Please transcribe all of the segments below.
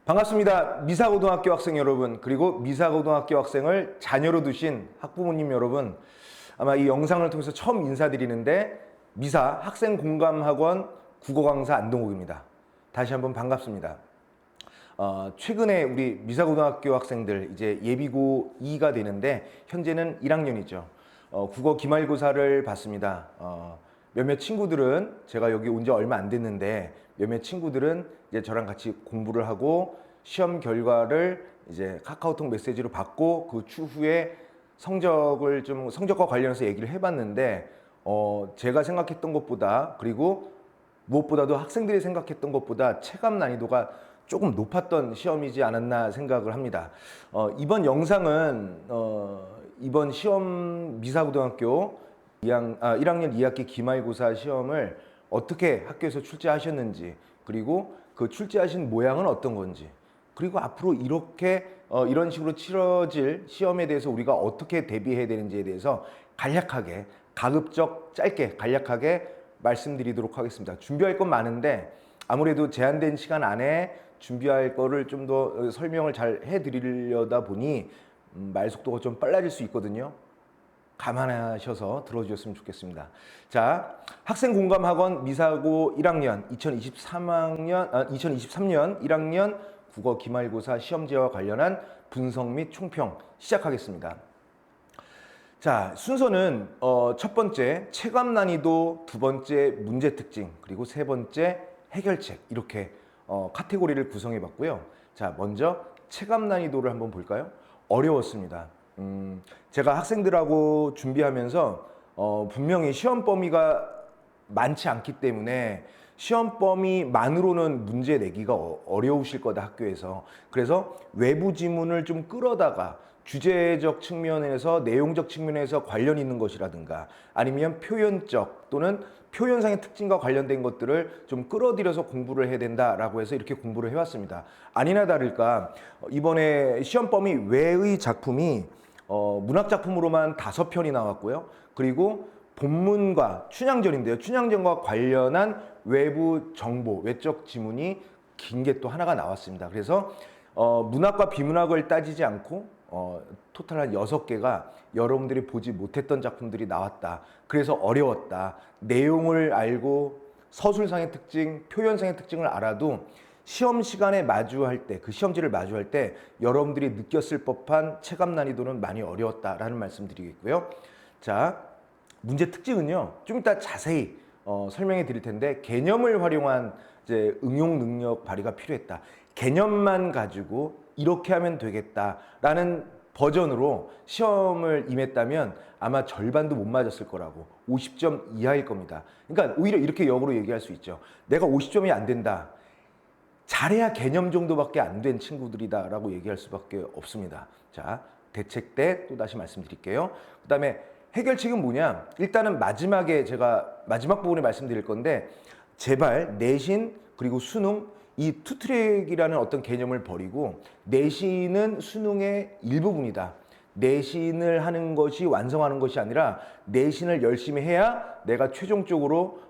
반갑습니다. 미사고등학교 학생 여러분, 그리고 미사고등학교 학생을 자녀로 두신 학부모님 여러분, 아마 이 영상을 통해서 처음 인사드리는데 미사 학생공감학원 국어강사 안동욱입니다. 다시 한번 반갑습니다. 최근에 우리 미사고등학교 학생들 이제 예비고 2가 되는데 현재는 1학년이죠. 국어 기말고사를 봤습니다. 몇몇 친구들은 제가 여기 온 지 얼마 안 됐는데 몇몇 친구들은 이제 저랑 같이 공부를 하고 시험 결과를 이제 카카오톡 메시지로 받고 그 추후에 성적과 관련해서 얘기를 해봤는데 제가 생각했던 것보다 그리고 무엇보다도 학생들이 생각했던 것보다 체감 난이도가 조금 높았던 시험이지 않았나 생각을 합니다. 이번 영상은 이번 시험 미사고등학교 1학년 2학기 기말고사 시험을 어떻게 학교에서 출제하셨는지, 그리고 그 출제하신 모양은 어떤 건지, 그리고 앞으로 이런 식으로 치러질 시험에 대해서 우리가 어떻게 대비해야 되는지에 대해서 간략하게, 가급적 짧게 간략하게 말씀드리도록 하겠습니다. 준비할 건 많은데 아무래도 제한된 시간 안에 준비할 거를 좀 더 설명을 잘 해드리려다 보니 말 속도가 좀 빨라질 수 있거든요. 감안하셔서 들어주셨으면 좋겠습니다. 자, 학생공감학원 미사고 1학년 2023년 1학년 국어 기말고사 시험지와 관련한 분석 및 총평 시작하겠습니다. 자, 순서는 첫 번째 체감 난이도, 두 번째 문제 특징, 그리고 세 번째 해결책, 이렇게 카테고리를 구성해 봤고요. 자, 먼저 체감 난이도를 한번 볼까요? 어려웠습니다. 제가 학생들하고 준비하면서 분명히 시험 범위가 많지 않기 때문에 시험 범위만으로는 문제 내기가 어려우실 거다, 학교에서. 그래서 외부 지문을 좀 끌어다가 주제적 측면에서, 내용적 측면에서 관련 있는 것이라든가 아니면 표현적 또는 표현상의 특징과 관련된 것들을 좀 끌어들여서 공부를 해야 된다라고 해서 이렇게 공부를 해왔습니다. 아니나 다를까 이번에 시험 범위 외의 작품이 문학 작품으로만 5편이 나왔고요. 그리고 본문과 춘향전인데요. 춘향전과 관련한 외부 정보, 외적 지문이 긴 게 또 하나가 나왔습니다. 그래서 문학과 비문학을 따지지 않고 토탈 한 6개가 여러분들이 보지 못했던 작품들이 나왔다. 그래서 어려웠다. 내용을 알고 서술상의 특징, 표현상의 특징을 알아도 시험 시간에 마주할 때, 그 시험지를 마주할 때 여러분들이 느꼈을 법한 체감 난이도는 많이 어려웠다라는 말씀 드리겠고요. 자, 문제 특징은요, 좀 이따 자세히 설명해 드릴 텐데, 개념을 활용한 이제 응용 능력 발휘가 필요했다. 개념만 가지고 이렇게 하면 되겠다라는 버전으로 시험을 임했다면 아마 절반도 못 맞았을 거라고, 50점 이하일 겁니다. 그러니까 오히려 이렇게 역으로 얘기할 수 있죠. 내가 50점이 안 된다. 잘해야 개념 정도밖에 안 된 친구들이다라고 얘기할 수밖에 없습니다. 자, 대책 때 또 다시 말씀드릴게요. 그 다음에 해결책은 뭐냐? 일단은 마지막에 제가 마지막 부분에 말씀드릴 건데, 제발 내신 그리고 수능 이 투트랙이라는 어떤 개념을 버리고 내신은 수능의 일부분이다. 내신을 하는 것이 완성하는 것이 아니라 내신을 열심히 해야 내가 최종적으로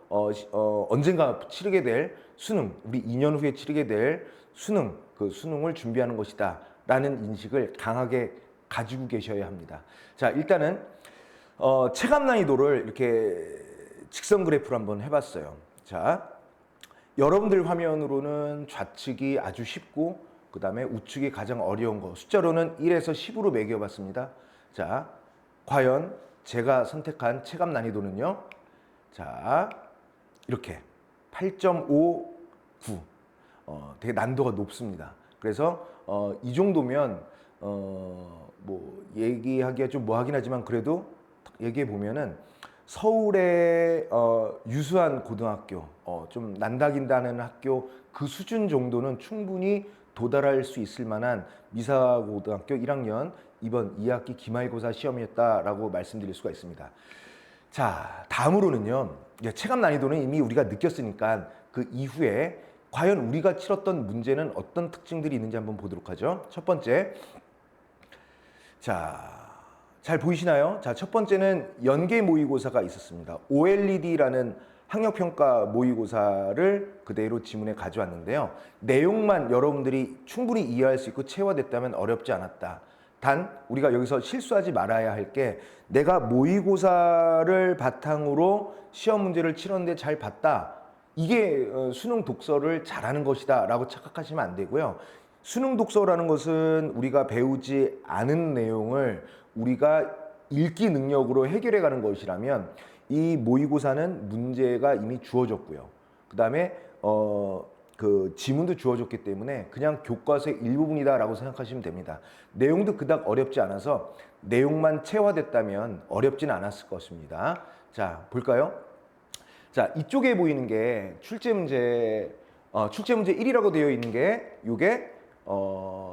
언젠가 치르게 될 수능, 우리 2년 후에 치르게 될 수능, 그 수능을 준비하는 것이다 라는 인식을 강하게 가지고 계셔야 합니다. 자, 일단은 체감 난이도를 이렇게 직선 그래프로 한번 해봤어요. 자, 여러분들 화면으로는 좌측이 아주 쉽고 그 다음에 우측이 가장 어려운 거, 숫자로는 1에서 10으로 매겨봤습니다. 자, 과연 제가 선택한 체감 난이도는요, 자, 이렇게 8.59, 되게 난도가 높습니다. 그래서 이 정도면 뭐 얘기하기가 좀 뭐하긴 하지만 그래도 얘기해 보면은 서울의 유수한 고등학교, 좀 난다긴다는 학교 그 수준 정도는 충분히 도달할 수 있을 만한 미사고등학교 1학년 이번 2학기 기말고사 시험이었다라고 말씀드릴 수가 있습니다. 자, 다음으로는요, 체감 난이도는 이미 우리가 느꼈으니까 그 이후에 과연 우리가 치렀던 문제는 어떤 특징들이 있는지 한번 보도록 하죠. 첫 번째, 자, 잘 보이시나요? 자, 첫 번째는 연계 모의고사가 있었습니다. OLED라는 학력평가 모의고사를 그대로 지문에 가져왔는데요. 내용만 여러분들이 충분히 이해할 수 있고 체화됐다면 어렵지 않았다. 단 우리가 여기서 실수하지 말아야 할 게 내가 모의고사를 바탕으로 시험 문제를 치렀는데 잘 봤다. 이게 수능 독서를 잘하는 것이다 라고 착각하시면 안 되고요. 수능 독서라는 것은 우리가 배우지 않은 내용을 우리가 읽기 능력으로 해결해 가는 것이라면 이 모의고사는 문제가 이미 주어졌고요. 그 다음에 그 지문도 주어졌기 때문에 그냥 교과서의 일부분이다라고 생각하시면 됩니다. 내용도 그닥 어렵지 않아서 내용만 체화됐다면 어렵지는 않았을 것입니다. 자, 볼까요? 자, 이쪽에 보이는 게 출제 문제 1이라고 되어 있는 게 이게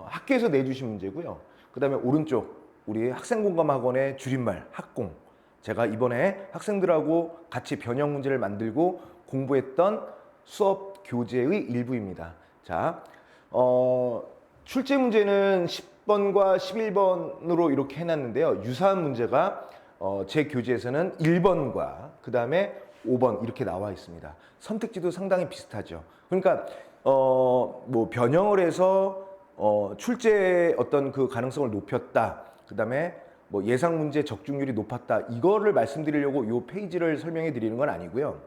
학교에서 내주신 문제고요. 그 다음에 오른쪽 우리 학생공감학원의 줄임말 학공. 제가 이번에 학생들하고 같이 변형 문제를 만들고 공부했던 수업 교재의 일부입니다. 자, 출제 문제는 10번과 11번으로 이렇게 해놨는데요. 유사한 문제가 제 교재에서는 1번과 그 다음에 5번 이렇게 나와 있습니다. 선택지도 상당히 비슷하죠. 그러니까 뭐 변형을 해서 출제 어떤 그 가능성을 높였다. 그 다음에 뭐 예상 문제 적중률이 높았다. 이거를 말씀드리려고 이 페이지를 설명해 드리는 건 아니고요.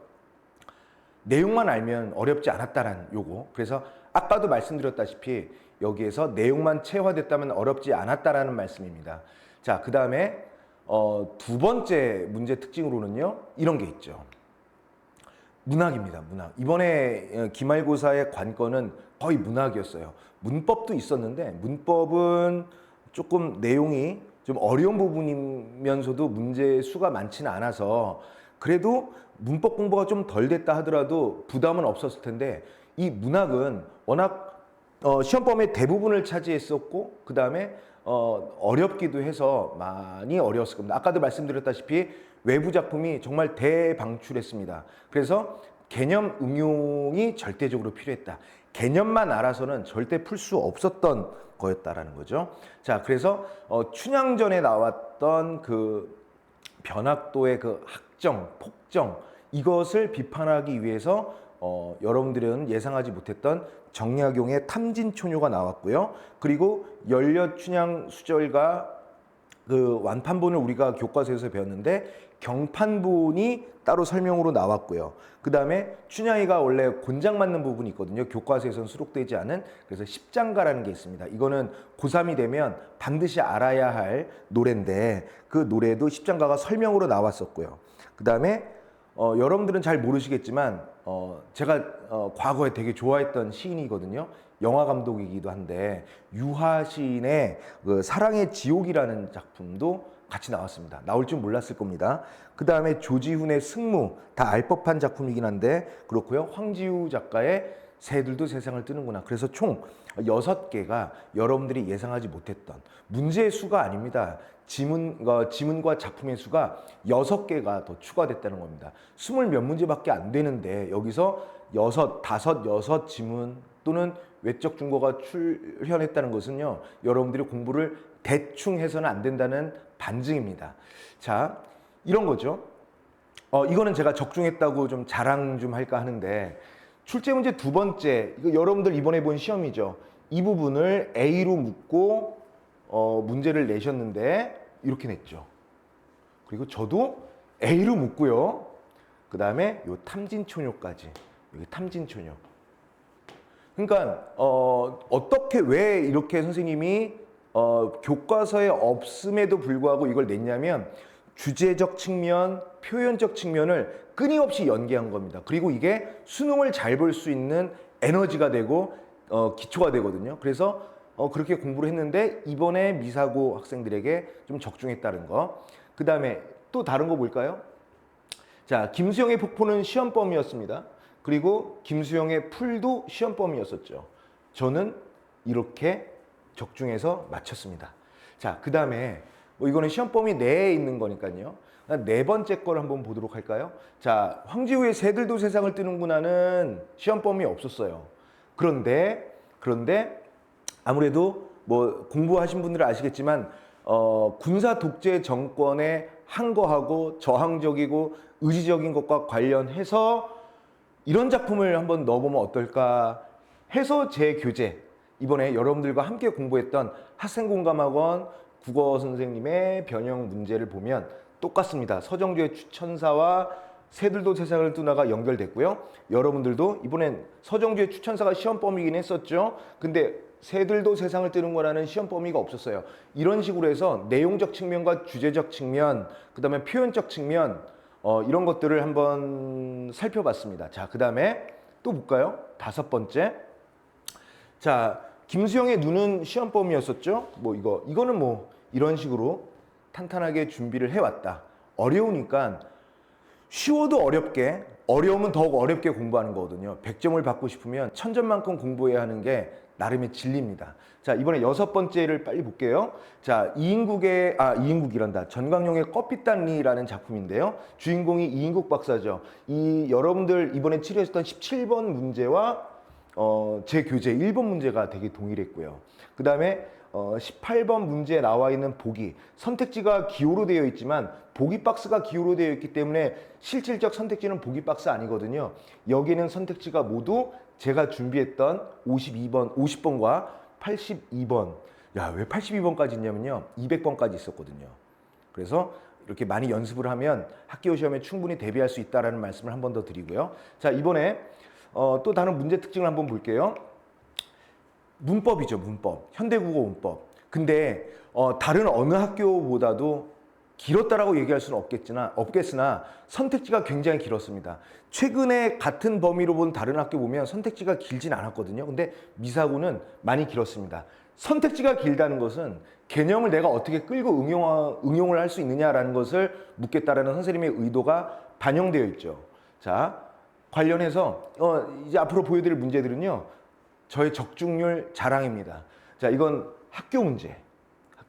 내용만 알면 어렵지 않았다라는 요거. 그래서 아까도 말씀드렸다시피 여기에서 내용만 체화됐다면 어렵지 않았다라는 말씀입니다. 자, 그 다음에 두 번째 문제 특징으로는요. 이런 게 있죠. 문학입니다. 문학. 이번에 기말고사의 관건은 거의 문학이었어요. 문법도 있었는데 문법은 조금 내용이 좀 어려운 부분이면서도 문제 수가 많지는 않아서 그래도 문법 공부가 좀 덜 됐다 하더라도 부담은 없었을 텐데 이 문학은 워낙 시험 범위의 대부분을 차지했었고 그 다음에 어렵기도 해서 많이 어려웠을 겁니다. 아까도 말씀드렸다시피 외부 작품이 정말 대방출했습니다. 그래서 개념 응용이 절대적으로 필요했다. 개념만 알아서는 절대 풀 수 없었던 거였다라는 거죠. 자, 그래서 춘향전에 나왔던 그 변학도의 그 학정, 폭정 이것을 비판하기 위해서 여러분들은 예상하지 못했던 정약용의 탐진초녀가 나왔고요. 그리고 열려춘향 수절과 그 완판본을 우리가 교과서에서 배웠는데 경판본이 따로 설명으로 나왔고요. 그 다음에 춘향이가 원래 곤장 맞는 부분이 있거든요. 교과서에서는 수록되지 않은. 그래서 십장가라는 게 있습니다. 이거는 고3이 되면 반드시 알아야 할 노래인데 그 노래도 십장가가 설명으로 나왔었고요. 그 다음에 여러분들은 잘 모르시겠지만 제가 과거에 되게 좋아했던 시인이거든요. 영화 감독이기도 한데 유하 시인의 그 사랑의 지옥이라는 작품도 같이 나왔습니다. 나올 줄 몰랐을 겁니다. 그 다음에 조지훈의 승무 다 알 법한 작품이긴 한데 그렇고요. 황지우 작가의 새들도 세상을 뜨는구나. 그래서 총 6개가 여러분들이 예상하지 못했던 문제의 수가 아닙니다. 지문과 작품의 수가 6개가 더 추가됐다는 겁니다. 20 몇 문제밖에 안 되는데 여기서 6 지문 또는 외적 중거가 출현했다는 것은요. 여러분들이 공부를 대충 해서는 안 된다는 반증입니다. 자, 이런 거죠. 이거는 제가 적중했다고 좀 자랑 좀 할까 하는데 출제 문제 두 번째, 이거 여러분들 이번에 본 시험이죠. 이 부분을 A로 묻고 문제를 내셨는데 이렇게 냈죠. 그리고 저도 A로 묻고요. 그 다음에 요 탐진초녀까지. 여기 탐진초녀. 그러니까 어떻게 왜 이렇게 선생님이 교과서에 없음에도 불구하고 이걸 냈냐면 주제적 측면, 표현적 측면을 끊임없이 연계한 겁니다. 그리고 이게 수능을 잘 볼 수 있는 에너지가 되고 기초가 되거든요. 그래서 그렇게 공부를 했는데 이번에 미사고 학생들에게 좀 적중했다는 거. 그 다음에 또 다른 거 볼까요? 자, 김수영의 폭포는 시험범위였습니다. 그리고 김수영의 풀도 시험범위였었죠. 저는 이렇게 적중해서 맞췄습니다. 자, 그 다음에 뭐 이거는 시험범위 내에 있는 거니까요. 네 번째 걸 한번 보도록 할까요? 자, 황지우의 새들도 세상을 뜨는구나는 시험범위 없었어요. 그런데 아무래도 뭐 공부하신 분들은 아시겠지만 군사 독재 정권의 항거하고 저항적이고 의지적인 것과 관련해서 이런 작품을 한번 넣어보면 어떨까 해서 제 교재, 이번에 여러분들과 함께 공부했던 학생공감학원 국어 선생님의 변형 문제를 보면 똑같습니다. 서정주의 추천사와 새들도 세상을 떠나가 연결됐고요. 여러분들도 이번엔 서정주의 추천사가 시험 범위이긴 했었죠. 근데 새들도 세상을 뜨는 거라는 시험 범위가 없었어요. 이런 식으로 해서 내용적 측면과 주제적 측면, 그 다음에 표현적 측면, 이런 것들을 한번 살펴봤습니다. 자, 그 다음에 또 볼까요? 5번째. 자, 김수영의 눈은 시험 범위였었죠. 뭐 이거는 뭐 이런 식으로 탄탄하게 준비를 해왔다. 어려우니까 쉬워도 어렵게, 어려우면 더욱 어렵게 공부하는 거거든요. 100점을 받고 싶으면 1000점만큼 공부해야 하는 게 나름의 진리입니다. 자, 이번에 6번째를 빨리 볼게요. 자, 이인국이란다. 전광용의 껍빛단리라는 작품인데요. 주인공이 이인국 박사죠. 여러분들 이번에 치료했던 17번 문제와 제 교재 1번 문제가 되게 동일했고요. 그 다음에 18번 문제에 나와 있는 보기, 선택지가 기호로 되어 있지만 보기 박스가 기호로 되어 있기 때문에 실질적 선택지는 보기 박스 아니거든요. 여기는 선택지가 모두 제가 준비했던 50번과 82번. 야, 왜 82번까지 있냐면요. 200번까지 있었거든요. 그래서 이렇게 많이 연습을 하면 학교 시험에 충분히 대비할 수 있다는 말씀을 한 번 더 드리고요. 자, 이번에 또 다른 문제 특징을 한번 볼게요. 문법이죠, 문법. 현대국어 문법. 근데 다른 어느 학교보다도 길었다라고 얘기할 수는 없겠으나 선택지가 굉장히 길었습니다. 최근에 같은 범위로 본 다른 학교 보면 선택지가 길진 않았거든요. 근데 미사고는 많이 길었습니다. 선택지가 길다는 것은 개념을 내가 어떻게 끌고 응용을 할 수 있느냐라는 것을 묻겠다라는 선생님의 의도가 반영되어 있죠. 자, 관련해서 이제 앞으로 보여드릴 문제들은요. 저의 적중률 자랑입니다. 자, 이건 학교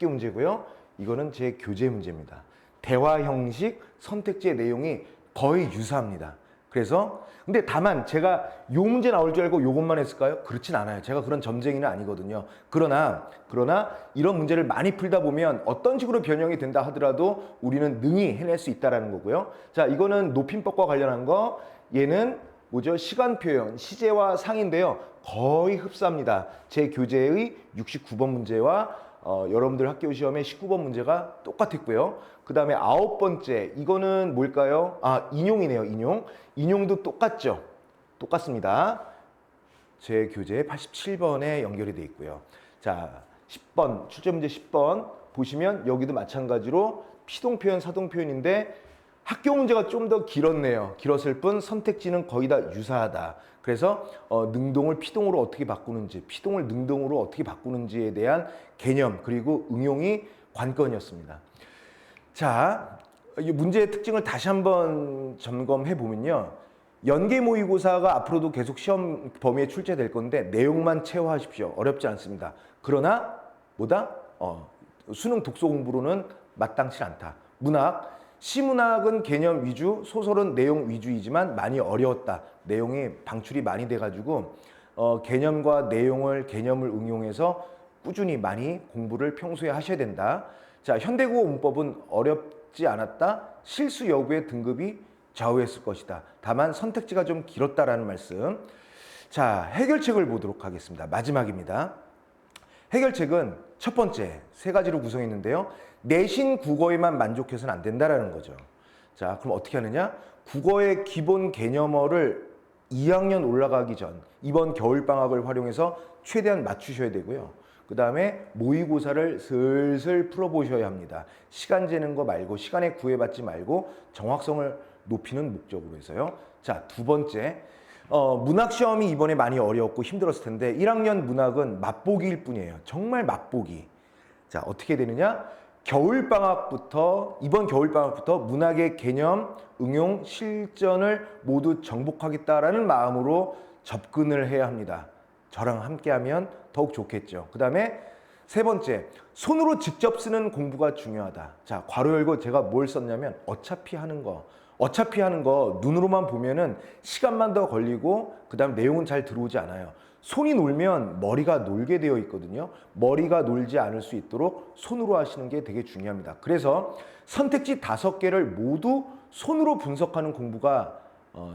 문제고요. 이거는 제 교재 문제입니다. 대화 형식, 선택지의 내용이 거의 유사합니다. 그래서 근데 다만 제가 요 문제 나올 줄 알고 요것만 했을까요? 그렇진 않아요. 제가 그런 점쟁이는 아니거든요. 그러나 이런 문제를 많이 풀다 보면 어떤 식으로 변형이 된다 하더라도 우리는 능히 해낼 수 있다는 거고요. 자, 이거는 높임법과 관련한 거. 얘는 뭐죠? 시간 표현, 시제와 상인데요. 거의 흡사합니다. 제 교재의 69번 문제와 여러분들 학교 시험의 19번 문제가 똑같았고요. 그 다음에 9번째, 이거는 뭘까요? 인용이네요, 인용. 인용도 똑같죠? 똑같습니다. 제 교재 87번에 연결이 되어 있고요. 자, 10번, 출제 문제 10번 보시면 여기도 마찬가지로 피동표현, 사동표현인데 학교 문제가 좀 더 길었네요. 길었을 뿐 선택지는 거의 다 유사하다. 그래서 능동을 피동으로 어떻게 바꾸는지, 피동을 능동으로 어떻게 바꾸는지에 대한 개념 그리고 응용이 관건이었습니다. 자, 이 문제의 특징을 다시 한번 점검해 보면요. 연계 모의고사가 앞으로도 계속 시험 범위에 출제될 건데 내용만 체화하십시오. 어렵지 않습니다. 그러나 수능 독서 공부로는 마땅치 않다. 문학, 시문학은 개념 위주, 소설은 내용 위주이지만 많이 어려웠다. 내용이 방출이 많이 돼가지고 개념과 개념을 응용해서 꾸준히 많이 공부를 평소에 하셔야 된다. 자, 현대국어 문법은 어렵지 않았다. 실수 여부의 등급이 좌우했을 것이다. 다만 선택지가 좀 길었다라는 말씀. 자, 해결책을 보도록 하겠습니다. 마지막입니다. 해결책은 첫 번째 3가지로 구성했는데요. 내신 국어에만 만족해서는 안 된다라는 거죠. 자, 그럼 어떻게 하느냐? 국어의 기본 개념어를 2학년 올라가기 전 이번 겨울방학을 활용해서 최대한 맞추셔야 되고요. 그 다음에 모의고사를 슬슬 풀어보셔야 합니다. 시간 재는 거 말고, 시간에 구애받지 말고 정확성을 높이는 목적으로 해서요. 자, 2번째. 문학시험이 이번에 많이 어려웠고 힘들었을 텐데 1학년 문학은 맛보기일 뿐이에요. 정말 맛보기. 자, 어떻게 되느냐? 이번 겨울방학부터 문학의 개념, 응용, 실전을 모두 정복하겠다라는 마음으로 접근을 해야 합니다. 저랑 함께하면 더욱 좋겠죠. 그 다음에 3번째, 손으로 직접 쓰는 공부가 중요하다. 자, 괄호 열고 제가 뭘 썼냐면 어차피 하는 거. 어차피 하는 거 눈으로만 보면은 시간만 더 걸리고 그다음 내용은 잘 들어오지 않아요. 손이 놀면 머리가 놀게 되어 있거든요. 머리가 놀지 않을 수 있도록 손으로 하시는 게 되게 중요합니다. 그래서 선택지 5개를 모두 손으로 분석하는 공부가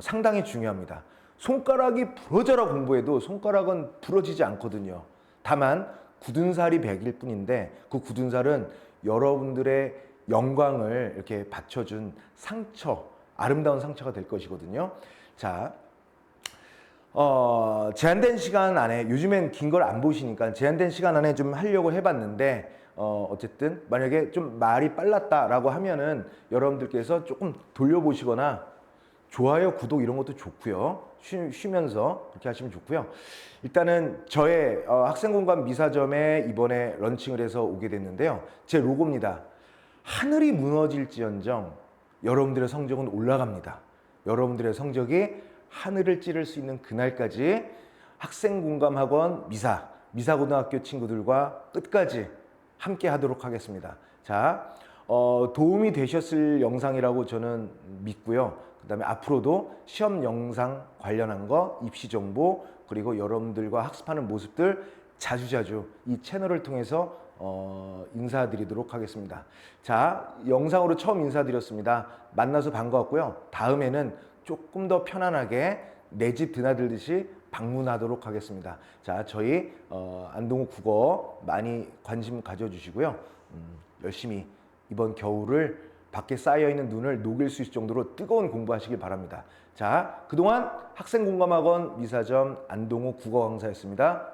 상당히 중요합니다. 손가락이 부러져라 공부해도 손가락은 부러지지 않거든요. 다만 굳은 살이 100일 뿐인데 그 굳은 살은 여러분들의 영광을 이렇게 받쳐준 상처, 아름다운 상처가 될 것이거든요. 자, 제한된 시간 안에, 요즘엔 긴 걸 안 보시니까 제한된 시간 안에 좀 하려고 해봤는데, 어쨌든 만약에 좀 말이 빨랐다라고 하면은 여러분들께서 조금 돌려보시거나 좋아요, 구독 이런 것도 좋고요. 쉬면서 그렇게 하시면 좋고요. 일단은 저의 학생공간 미사점에 이번에 런칭을 해서 오게 됐는데요. 제 로고입니다. 하늘이 무너질지언정 여러분들의 성적은 올라갑니다. 여러분들의 성적이 하늘을 찌를 수 있는 그날까지 학생공감학원 미사고등학교 친구들과 끝까지 함께 하도록 하겠습니다. 자, 도움이 되셨을 영상이라고 저는 믿고요. 그 다음에 앞으로도 시험 영상 관련한 거, 입시 정보, 그리고 여러분들과 학습하는 모습들 자주자주 이 채널을 통해서 인사드리도록 하겠습니다. 자, 영상으로 처음 인사드렸습니다. 만나서 반가웠고요. 다음에는 조금 더 편안하게 내 집 드나들듯이 방문하도록 하겠습니다. 자, 저희 안동호 국어 많이 관심 가져주시고요. 열심히 이번 겨울을 밖에 쌓여있는 눈을 녹일 수 있을 정도로 뜨거운 공부하시길 바랍니다. 자, 그동안 학생공감학원 미사점 안동호 국어 강사였습니다.